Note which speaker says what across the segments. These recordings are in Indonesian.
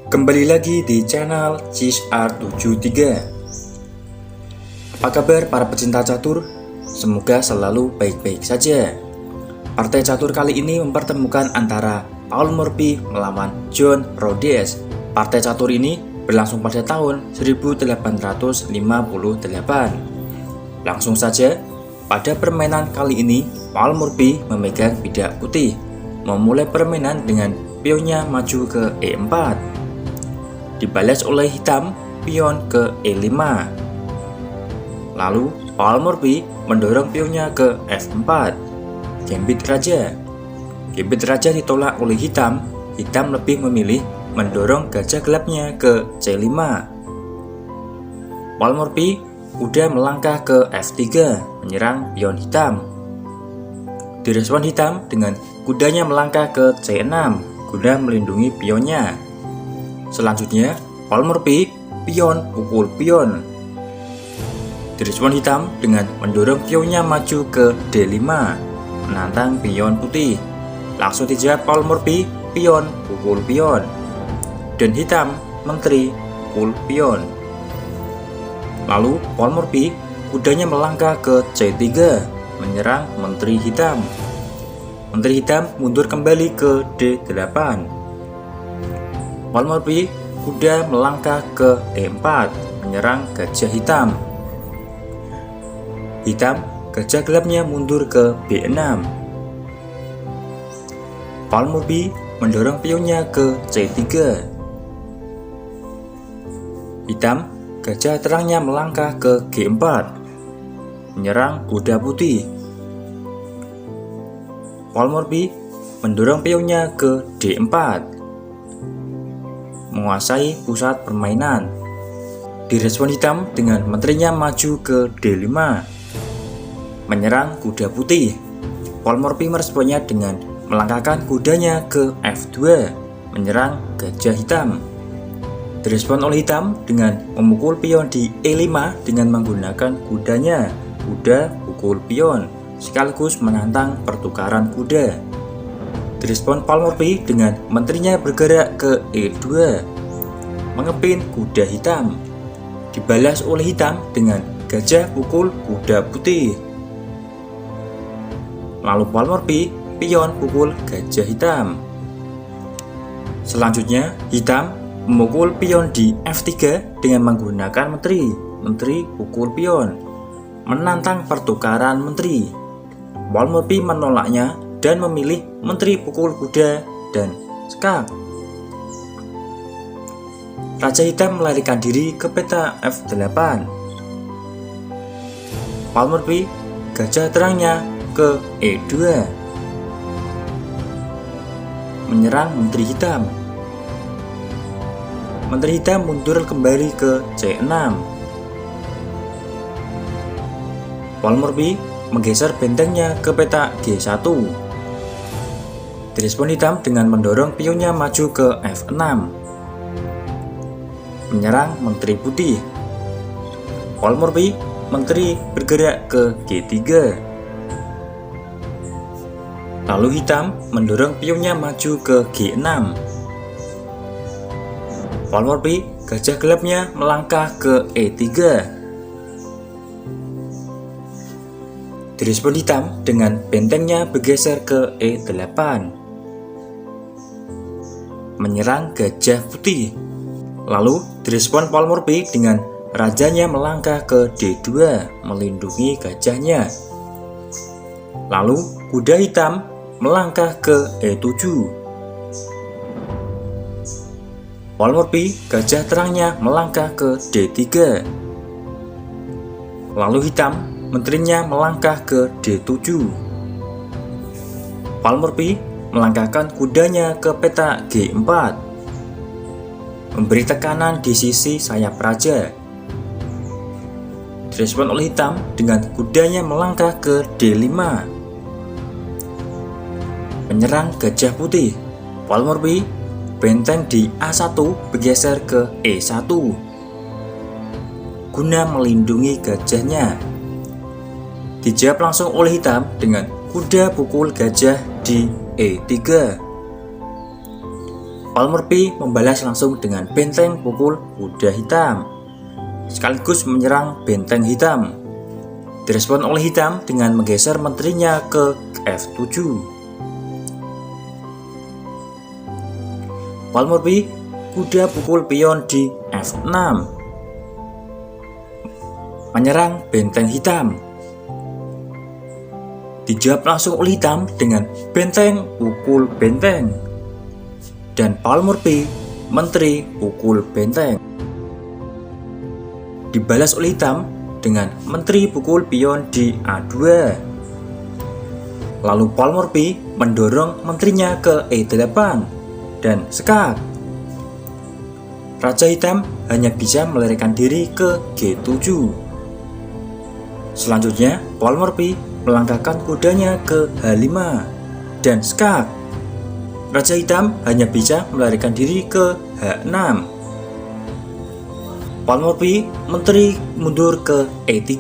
Speaker 1: Kembali lagi di channel CISR73. Apa kabar para pecinta catur? Semoga selalu baik-baik saja. Partai catur kali ini mempertemukan antara Paul Murphy melawan John Rhodes. Partai catur ini berlangsung pada tahun 1858. Langsung saja, pada permainan kali ini Paul Murphy memegang bidak putih, memulai permainan dengan pionnya maju ke E4. Dibalas oleh hitam pion ke E5. Lalu Paul Murphy mendorong pionnya ke F4. Gambit raja. Gambit raja ditolak oleh hitam. Hitam lebih memilih mendorong gajah gelapnya ke C5. Paul Murphy udah melangkah ke F3, menyerang pion hitam. Direspon hitam dengan kudanya melangkah ke C6 guna melindungi pionnya. Selanjutnya, Paul Murphy pion pukul pion. Direspon hitam dengan mendorong pionnya maju ke D5, menantang pion putih. Langsung dijawab Paul Murphy pion pukul pion. Dan hitam menteri pukul pion. Lalu Paul Murphy kudanya melangkah ke C3, menyerang menteri hitam. Menteri hitam mundur kembali ke D8. Paul Murphy kuda melangkah ke E4, menyerang gajah hitam. Hitam, gajah gelapnya mundur ke B6. Paul Murphy mendorong pionnya ke C3. Hitam, gajah terangnya melangkah ke G4, menyerang kuda putih. Paul Murphy mendorong pionnya ke D4, menguasai pusat permainan. Direspon hitam dengan menterinya maju ke D5, menyerang kuda putih. Paul Murphy meresponnya dengan melangkahkan kudanya ke F2, menyerang gajah hitam. Direspon oleh hitam dengan memukul pion di E5 dengan menggunakan kudanya. Kuda pukul pion, sekaligus menantang pertukaran kuda. Direspon Paul Murphy dengan menterinya bergerak ke E2, mengepin kuda hitam. Dibalas oleh hitam dengan gajah pukul kuda putih. Lalu Paul Murphy pion pukul gajah hitam. Selanjutnya hitam memukul pion di F3 dengan menggunakan menteri pukul pion, menantang pertukaran menteri. Paul Murphy menolaknya dan memilih menteri pukul kuda dan skak. Raja hitam melarikan diri ke peta F8. Paul Murphy gajah terangnya ke E2, menyerang menteri hitam. Menteri hitam mundur kembali ke C6. Paul Murphy menggeser bentengnya ke peta G1. Direspon hitam dengan mendorong pionnya maju ke F6, menyerang menteri putih. Paul Murphy menteri bergerak ke G3. Lalu hitam mendorong pionnya maju ke G6. Paul Murphy gajah gelapnya melangkah ke E3. Direspon hitam dengan bentengnya bergeser ke E8, menyerang gajah putih. Lalu direspon Paul Murphy dengan rajanya melangkah ke D2, melindungi gajahnya. Lalu kuda hitam melangkah ke E7. Paul Murphy gajah terangnya melangkah ke D3. Lalu hitam menterinya melangkah ke D7. Paul Murphy melangkahkan kudanya ke peta G4, memberi tekanan di sisi sayap raja. Direspon oleh hitam dengan kudanya melangkah ke D5, menyerang gajah putih. Paul Murphy benteng di A1 bergeser ke E1 guna melindungi gajahnya. Dijawab langsung oleh hitam dengan kuda pukul gajah di E3. Palmerby membalas langsung dengan benteng pukul kuda hitam, sekaligus menyerang benteng hitam. Direspon oleh hitam dengan menggeser menterinya ke F7. Palmerby kuda pukul pion di F6, menyerang benteng hitam. Dijawab langsung oleh hitam dengan benteng pukul benteng, dan Palmerby menteri pukul benteng. Dibalas oleh hitam dengan menteri pukul pion di A2. Lalu Palmerby mendorong menterinya ke E8 dan skak. Raja hitam hanya bisa melarikan diri ke G7. Selanjutnya Palmerby melangkahkan kudanya ke H5 dan skak. Raja hitam hanya bisa melarikan diri ke H6. Palmerby menteri mundur ke E3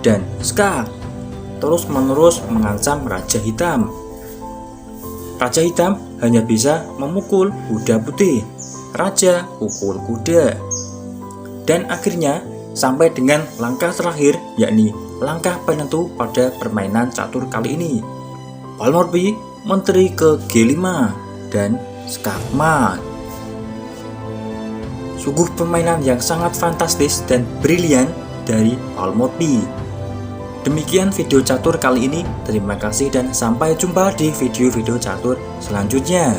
Speaker 1: dan skak, terus-menerus mengancam Raja hitam. Raja hitam hanya bisa memukul kuda putih. Raja pukul kuda. Dan akhirnya sampai dengan langkah terakhir, yakni langkah penentu pada permainan catur kali ini. Palmerby menteri ke G5 dan skakmat. Sungguh permainan yang sangat fantastis dan brilian dari Palmerby. Demikian video catur kali ini. Terima kasih dan sampai jumpa di video-video catur selanjutnya.